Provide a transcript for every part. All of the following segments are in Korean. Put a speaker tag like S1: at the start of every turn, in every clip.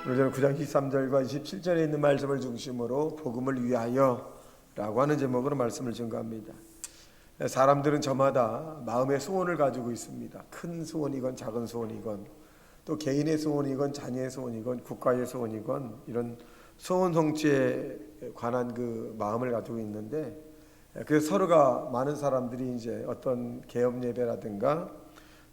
S1: 오늘 저는 9장 23절과 27절에 있는 말씀을 중심으로 복음을 위하여 라고 하는 제목으로 말씀을 증거합니다. 사람들은 저마다 마음의 소원을 가지고 있습니다. 큰 소원이건 작은 소원이건 또 개인의 소원이건 자녀의 소원이건 국가의 소원이건 이런 소원 성취에 관한 그 마음을 가지고 있는데, 그래서 서로가 많은 사람들이 이제 어떤 개업 예배라든가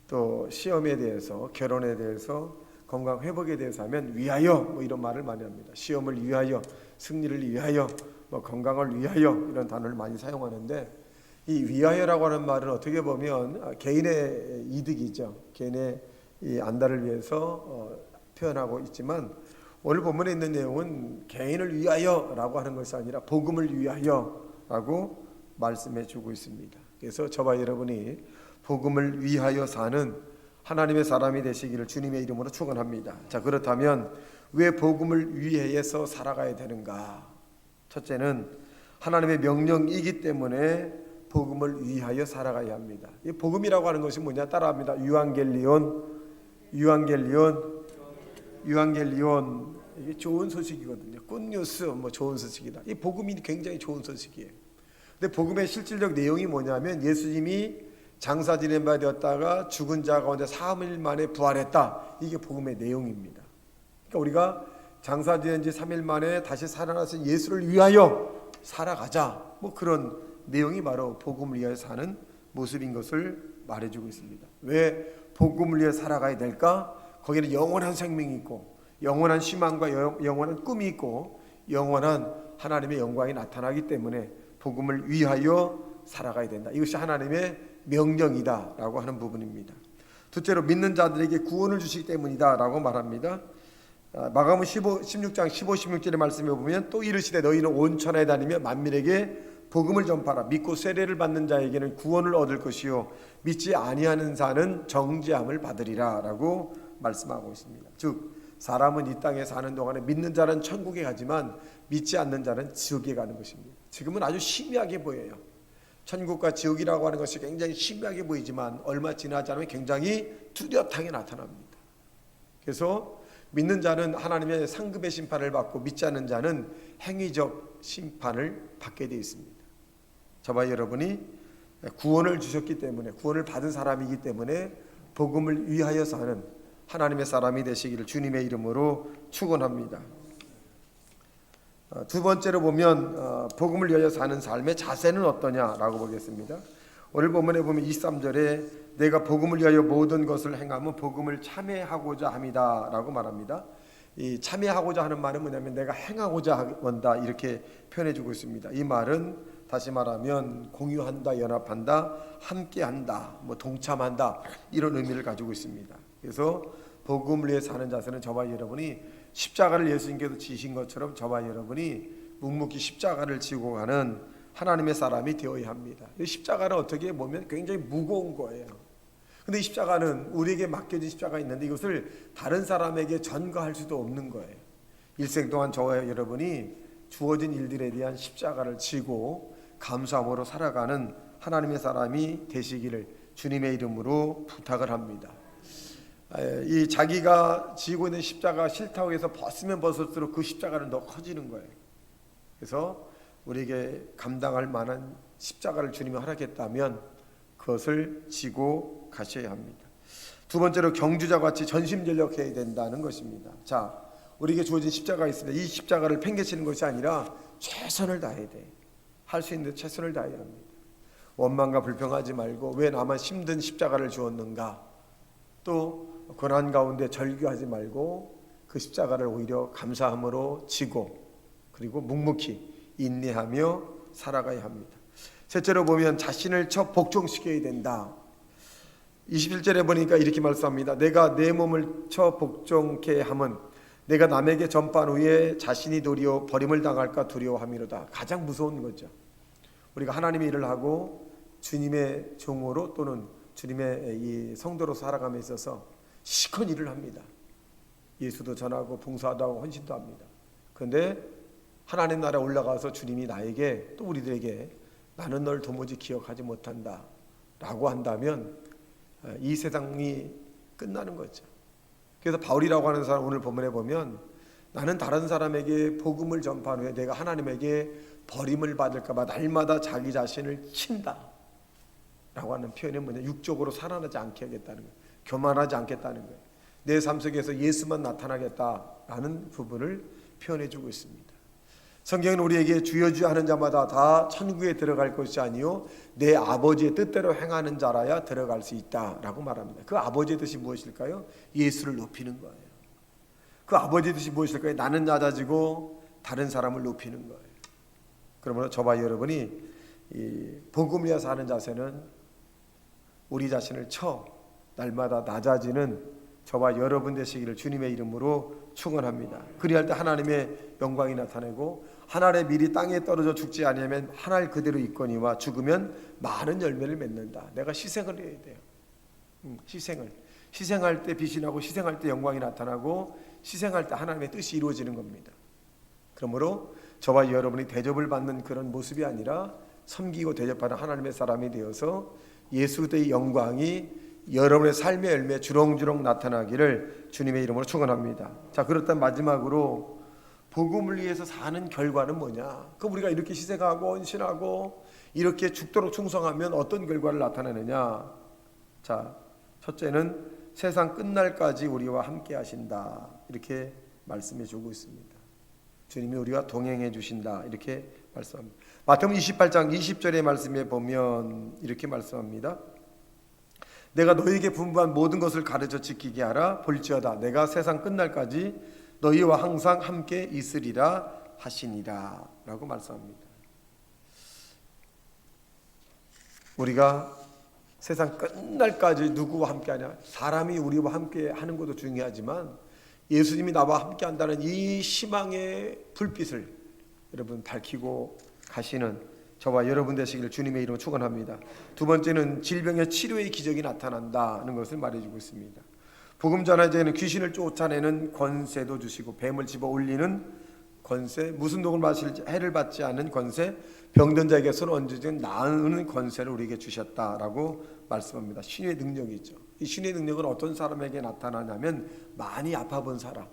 S1: 또 시험에 대해서, 결혼에 대해서, 건강 회복에 대해서 하면 위하여 뭐 이런 말을 많이 합니다. 시험을 위하여, 승리를 위하여, 뭐 건강을 위하여 이런 단어를 많이 사용하는데, 이 위하여라고 하는 말은 어떻게 보면 개인의 이득이죠. 개인의 이 안달을 위해서 표현하고 있지만, 오늘 본문에 있는 내용은 개인을 위하여라고 하는 것이 아니라 복음을 위하여라고 말씀해 주고 있습니다. 그래서 저와 여러분이 복음을 위하여 사는 하나님의 사람이 되시기를 주님의 이름으로 축원합니다. 자, 그렇다면 왜 복음을 위해서 살아가야 되는가? 첫째는 하나님의 명령이기 때문에 복음을 위하여 살아가야 합니다. 이 복음이라고 하는 것이 뭐냐? 따라합니다. 유앙겔리온. 이게 좋은 소식이거든요. 굿뉴스, 뭐 좋은 소식이다. 이 복음이 굉장히 좋은 소식이에요. 근데 복음의 실질적 내용이 뭐냐면 예수님이 장사 지낸 바 되었다가 죽은 자 가운데 3일 만에 부활했다. 이게 복음의 내용입니다. 그러니까 우리가 장사 지낸 지 3일 만에 다시 살아나신 예수를 위하여 살아가자. 뭐 그런 내용이 바로 복음을 위하여 사는 모습인 것을 말해주고 있습니다. 왜 복음을 위해 살아가야 될까? 거기는 영원한 생명이 있고 영원한 희망과 영원한 꿈이 있고 영원한 하나님의 영광이 나타나기 때문에 복음을 위하여 살아가야 된다. 이것이 하나님의 명령이다라고 하는 부분입니다. 둘째로 믿는 자들에게 구원을 주시기 때문이다라고 말합니다. 마가복음 16장 15, 16절의 말씀에 보면 또 이르시되 너희는 온 천하에 다니며 만민에게 복음을 전파하라. 믿고 세례를 받는 자에게는 구원을 얻을 것이요 믿지 아니하는 자는 정죄함을 받으리라 라고 말씀하고 있습니다. 즉 사람은 이 땅에 사는 동안에 믿는 자는 천국에 가지만 믿지 않는 자는 지옥에 가는 것입니다. 지금은 아주 희미하게 보여요. 천국과 지옥이라고 하는 것이 굉장히 희미하게 보이지만 얼마 지나지 않으면 굉장히 뚜렷하게 나타납니다. 그래서 믿는 자는 하나님의 상급의 심판을 받고 믿지 않는 자는 행위적 심판을 받게 되어 있습니다. 저와 여러분이 구원을 주셨기 때문에, 구원을 받은 사람이기 때문에 복음을 위하여 사는 하나님의 사람이 되시기를 주님의 이름으로 축원합니다. 두 번째로 보면 복음을 위하여 사는 삶의 자세는 어떠냐라고 보겠습니다. 오늘 본문에 보면 23절에 내가 복음을 위하여 모든 것을 행하면 복음을 참여하고자 합니다 라고 말합니다. 이 참여하고자 하는 말은 뭐냐면 내가 행하고자 한다 이렇게 표현해 주고 있습니다. 이 말은 다시 말하면 공유한다, 연합한다, 함께한다, 뭐 동참한다 이런 의미를 가지고 있습니다. 그래서 복음을 위해 사는 자세는 저와 여러분이 십자가를 예수님께서 지신 것처럼 저와 여러분이 묵묵히 십자가를 지고 가는 하나님의 사람이 되어야 합니다. 이 십자가는 어떻게 보면 굉장히 무거운 거예요. 근데 이 십자가는 우리에게 맡겨진 십자가가 있는데 이것을 다른 사람에게 전가할 수도 없는 거예요. 일생 동안 저와 여러분이 주어진 일들에 대한 십자가를 지고 감사함으로 살아가는 하나님의 사람이 되시기를 주님의 이름으로 부탁을 합니다. 이 자기가 지고 있는 십자가 싫다고 해서 벗으면 벗을수록 그 십자가는 더 커지는 거예요. 그래서 우리에게 감당할 만한 십자가를 주님이 허락했다면 그것을 지고 가셔야 합니다. 두 번째로 경주자와 같이 전심전력해야 된다는 것입니다. 자, 우리에게 주어진 십자가가 있습니다. 이 십자가를 팽개치는 것이 아니라 최선을 다해야 돼. 할 수 있는 최선을 다해야 합니다. 원망과 불평하지 말고 왜 나만 힘든 십자가를 주었는가, 또 고난 가운데 절규하지 말고 그 십자가를 오히려 감사함으로 지고 그리고 묵묵히 인내하며 살아가야 합니다. 셋째로 보면 자신을 복종시켜야 된다. 21절에 보니까 이렇게 말씀합니다. 내가 내 몸을 복종케 함은 내가 남에게 전파한 후에 자신이 도리어 버림을 당할까 두려워함이로다. 가장 무서운 거죠. 우리가 하나님의 일을 하고 주님의 종으로 또는 주님의 이 성도로 살아감에 있어서 시큰 일을 합니다. 예수도 전하고 봉사도 하고 헌신도 합니다. 그런데 하나님 나라에 올라가서 주님이 나에게 또 우리들에게 나는 널 도무지 기억하지 못한다 라고 한다면 이 세상이 끝나는 거죠. 그래서 바울이라고 하는 사람 오늘 본문에 보면 나는 다른 사람에게 복음을 전파한 후에 내가 하나님에게 버림을 받을까 봐 날마다 자기 자신을 친다 라고 하는 표현은 뭐냐, 육적으로 살아나지 않게 하겠다는 거예요. 교만하지 않겠다는 거예요. 내 삶 속에서 예수만 나타나겠다라는 부분을 표현해 주고 있습니다. 성경은 우리에게 주여 주여 하는 자마다 다 천국에 들어갈 것이 아니요 내 아버지의 뜻대로 행하는 자라야 들어갈 수 있다라고 말합니다. 그 아버지의 뜻이 무엇일까요? 예수를 높이는 거예요. 그 아버지의 뜻이 무엇일까요? 나는 낮아지고 다른 사람을 높이는 거예요. 그러므로 저와 여러분이 이 복음을 위해서 하는 자세는 우리 자신을 날마다 낮아지는 저와 여러분 되시기를 주님의 이름으로 축원합니다. 그리할 때 하나님의 영광이 나타나고 한 알의 밀이 땅에 떨어져 죽지 아니하면 한 알 그대로 있거니와 죽으면 많은 열매를 맺는다. 내가 희생을 해야 돼요. 희생할 때 빛이 나고 희생할 때 영광이 나타나고 희생할 때 하나님의 뜻이 이루어지는 겁니다. 그러므로 저와 여러분이 대접을 받는 그런 모습이 아니라 섬기고 대접하는 하나님의 사람이 되어서 예수 그리스도의 영광이 여러분의 삶의 열매 주렁주렁 나타나기를 주님의 이름으로 축원합니다. 자, 그렇다면 마지막으로 복음을 위해서 사는 결과는 뭐냐? 그럼 우리가 이렇게 희생하고 헌신하고 이렇게 죽도록 충성하면 어떤 결과를 나타내느냐? 자, 첫째는 세상 끝날까지 우리와 함께 하신다. 이렇게 말씀해 주고 있습니다. 주님이 우리와 동행해 주신다. 이렇게 말씀합니다. 마태복음 28장 20절의 말씀에 보면 이렇게 말씀합니다. 내가 너희에게 분부한 모든 것을 가르쳐 지키게 하라. 볼지어다 내가 세상 끝날까지 너희와 항상 함께 있으리라 하시니라 라고 말씀합니다. 우리가 세상 끝날까지 누구와 함께하냐? 사람이 우리와 함께 하는 것도 중요하지만 예수님이 나와 함께 한다는 이 희망의 불빛을 여러분 밝히고 가시는 저와 여러분 되시기를 주님의 이름으로 축원합니다. 두 번째는 질병의 치료의 기적이 나타난다는 것을 말해주고 있습니다. 복음 전하자에는 귀신을 쫓아내는 권세도 주시고 뱀을 집어 올리는 권세, 무슨 독을 마실지 해를 받지 않는 권세, 병든 자에게 손을 얹어진 나으는 권세를 우리에게 주셨다라고 말씀합니다. 신의 능력이죠. 이 신의 능력은 어떤 사람에게 나타나냐면 많이 아파본 사람,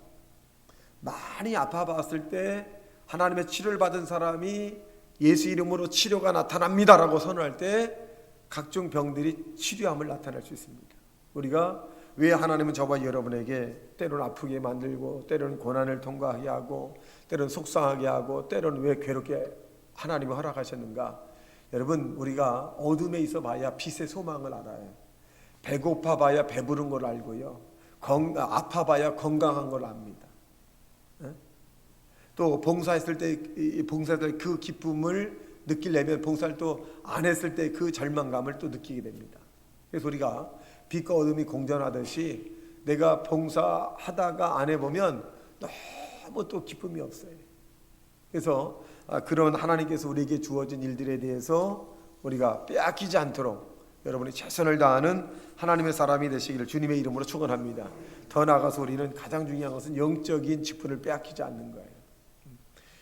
S1: 많이 아파봤을 때 하나님의 치료를 받은 사람이 예수 이름으로 치료가 나타납니다라고 선언할 때 각종 병들이 치료함을 나타낼 수 있습니다. 우리가 왜 하나님은 저와 여러분에게 때로는 아프게 만들고 때로는 고난을 통과하게 하고 때로는 속상하게 하고 때로는 왜 괴롭게 하나님이 허락하셨는가? 여러분, 우리가 어둠에 있어 봐야 빛의 소망을 알아요. 배고파 봐야 배부른 걸 알고요. 아파 봐야 건강한 걸 압니다. 또 봉사했을 때 그 기쁨을 느끼려면 봉사를 또 안 했을 때 그 절망감을 또 느끼게 됩니다. 그래서 우리가 빛과 어둠이 공존하듯이 내가 봉사하다가 안 해보면 너무 또 기쁨이 없어요. 그래서 그런 하나님께서 우리에게 주어진 일들에 대해서 우리가 빼앗기지 않도록 여러분이 최선을 다하는 하나님의 사람이 되시기를 주님의 이름으로 축원합니다. 더 나아가서 우리는 가장 중요한 것은 영적인 직분을 빼앗기지 않는 거예요.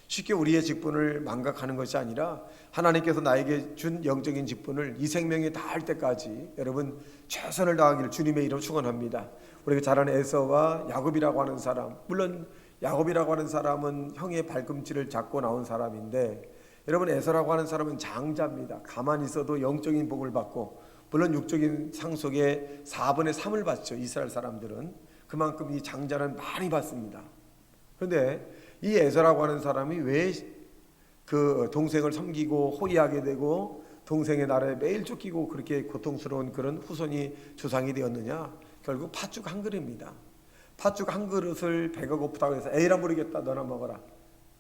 S1: 쉽게 우리의 직분을 망각하는 것이 아니라 하나님께서 나에게 준 영적인 직분을 이 생명에 닿을 때까지 여러분 최선을 다하기를 주님의 이름으로 축원합니다. 우리가 잘 아는 에서와 야곱이라고 하는 사람, 물론 야곱이라고 하는 사람은 형의 발꿈치를 잡고 나온 사람인데 여러분 에서라고 하는 사람은 장자입니다. 가만히 있어도 영적인 복을 받고 물론 육적인 상 속에 4분의 3을 받죠. 이스라엘 사람들은 그만큼 이 장자는 많이 받습니다. 그런데 이 에서라고 하는 사람이 왜 그 동생을 섬기고 호위하게 되고 동생의 나라에 매일 쫓기고 그렇게 고통스러운 그런 후손이 조상이 되었느냐? 결국 팥죽 한 그릇입니다. 팥죽 한 그릇을 배가 고프다고 해서 에이라 모르겠다 너나 먹어라.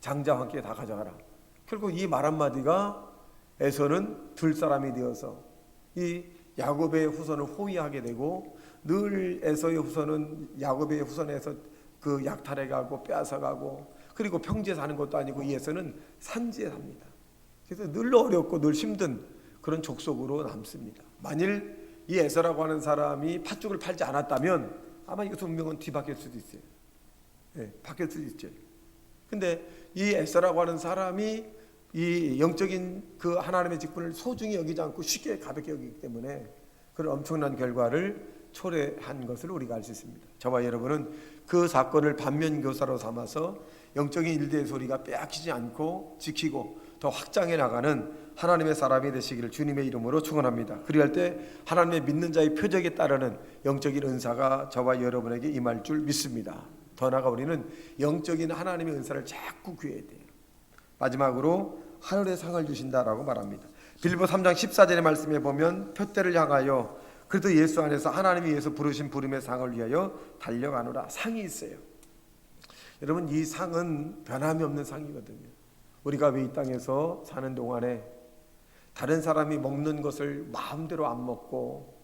S1: 장자와 함께 다 가져가라. 결국 이 말 한마디가 에서는 들 사람이 되어서 이 야곱의 후손을 호위하게 되고 늘 에서의 후손은 야곱의 후손에서 그 약탈해가고 빼앗아가고 그리고 평지에 사는 것도 아니고 이 에서는 산지에 삽니다. 그래서 늘 어렵고 늘 힘든 그런 족속으로 남습니다. 만일 이 에서라고 하는 사람이 팥죽을 팔지 않았다면 아마 이것도 운명은 뒤바뀔 수도 있어요. 네, 바뀔 수도 있죠. 근데 이 에서라고 하는 사람이 이 영적인 그 하나님의 직분을 소중히 여기지 않고 쉽게 가볍게 여기기 때문에 그런 엄청난 결과를 초래한 것을 우리가 알 수 있습니다. 저와 여러분은 그 사건을 반면교사로 삼아서 영적인 일대의 소리가 빼앗기지 않고 지키고 더 확장해 나가는 하나님의 사람이 되시기를 주님의 이름으로 축원합니다. 그리할 때 하나님의 믿는 자의 표적에 따르는 영적인 은사가 저와 여러분에게 임할 줄 믿습니다. 더 나아가 우리는 영적인 하나님의 은사를 자꾸 구해야 돼요. 마지막으로 하늘의 상을 주신다라고 말합니다. 빌립보 3장 14절의 말씀에 보면 표대를 향하여 그래도 예수 안에서 하나님이 위해서 부르신 부름의 상을 위하여 달려가노라. 상이 있어요. 여러분, 이 상은 변함이 없는 상이거든요. 우리가 왜 이 땅에서 사는 동안에 다른 사람이 먹는 것을 마음대로 안 먹고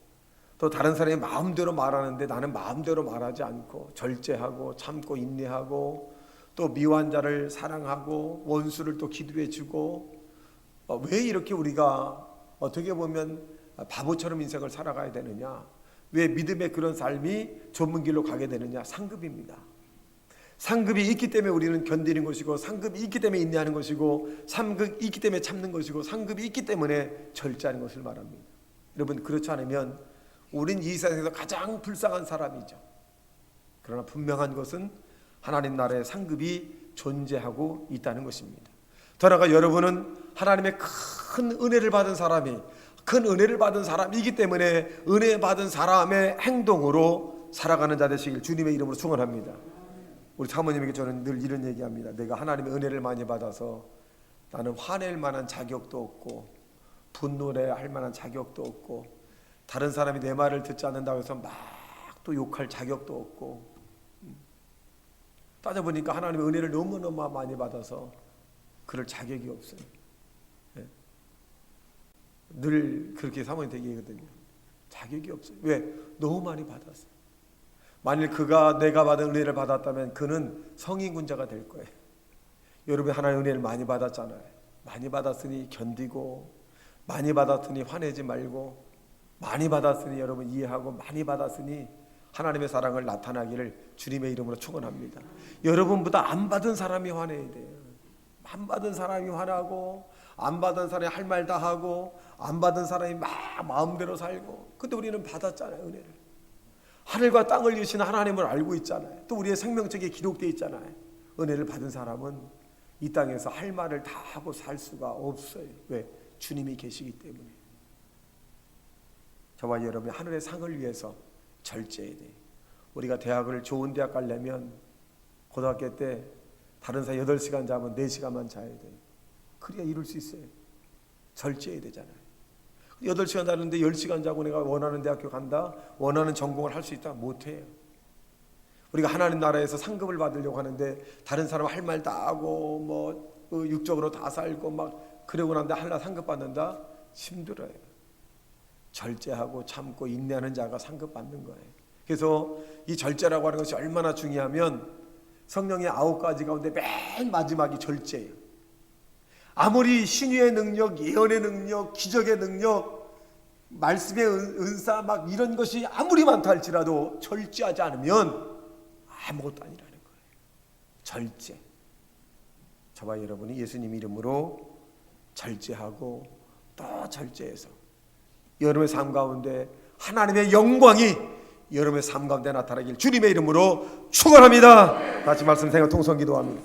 S1: 또 다른 사람이 마음대로 말하는데 나는 마음대로 말하지 않고 절제하고 참고 인내하고 또 미워한 자를 사랑하고 원수를 또 기도해 주고, 왜 이렇게 우리가 어떻게 보면 바보처럼 인생을 살아가야 되느냐, 왜 믿음의 그런 삶이 좁은 길로 가게 되느냐? 상급입니다. 상급이 있기 때문에 우리는 견디는 것이고, 상급이 있기 때문에 인내하는 것이고, 상급이 있기 때문에 참는 것이고, 상급이 있기 때문에 절제하는 것을 말합니다. 여러분, 그렇지 않으면 우린 이 세상에서 가장 불쌍한 사람이죠. 그러나 분명한 것은 하나님 나라의 상급이 존재하고 있다는 것입니다. 더 나아가 여러분은 하나님의 큰 은혜를 받은 사람이, 큰 은혜를 받은 사람이기 때문에 은혜 받은 사람의 행동으로 살아가는 자 되시길 주님의 이름으로 축원합니다. 우리 사모님에게 저는 늘 이런 얘기합니다. 내가 하나님의 은혜를 많이 받아서 나는 화낼 만한 자격도 없고 분노를 할 만한 자격도 없고 다른 사람이 내 말을 듣지 않는다고 해서 막 또 욕할 자격도 없고, 따져보니까 하나님의 은혜를 너무너무 많이 받아서 그럴 자격이 없어요. 네. 늘 그렇게 사모님한테 얘기하거든요. 자격이 없어요. 왜? 너무 많이 받았어요. 만일 그가 내가 받은 은혜를 받았다면 그는 성인군자가 될 거예요. 여러분, 하나님의 은혜를 많이 받았잖아요. 많이 받았으니 견디고, 많이 받았으니 화내지 말고, 많이 받았으니 여러분 이해하고, 많이 받았으니 하나님의 사랑을 나타나기를 주님의 이름으로 축원합니다. 여러분보다 안 받은 사람이 화내야 돼요. 안 받은 사람이 화나고, 안 받은 사람이 할 말 다 하고, 안 받은 사람이 막 마음대로 살고. 근데 우리는 받았잖아요, 은혜를. 하늘과 땅을 주신 하나님을 알고 있잖아요. 또 우리의 생명책에 기록되어 있잖아요. 은혜를 받은 사람은 이 땅에서 할 말을 다 하고 살 수가 없어요. 왜? 주님이 계시기 때문에. 저와 여러분이 하늘의 상을 위해서 절제해야 돼요. 우리가 대학을 좋은 대학 가려면 고등학교 때 다른 사람 8시간 자면 4시간만 자야 돼요. 그래야 이룰 수 있어요. 절제해야 되잖아요. 8시간 자는데 10시간 자고 내가 원하는 대학교 간다, 원하는 전공을 할 수 있다? 못해요. 우리가 하나님 나라에서 상급을 받으려고 하는데 다른 사람 할 말 다 하고 뭐 육적으로 다 살고 막 그러고 난데 하나 상급 받는다? 힘들어요. 절제하고 참고 인내하는 자가 상급 받는 거예요. 그래서 이 절제라고 하는 것이 얼마나 중요하면 성령의 9가지 가운데 맨 마지막이 절제예요. 아무리 신유의 능력, 예언의 능력, 기적의 능력, 말씀의 은사 막 이런 것이 아무리 많다 할지라도 절제하지 않으면 아무것도 아니라는 거예요. 절제. 저와 여러분이 예수님 이름으로 절제하고 또 절제해서 여러분의 삶 가운데 하나님의 영광이 여러분의 삶 가운데 나타나길 주님의 이름으로 축원합니다. 다시 말씀 생각 통성 기도합니다.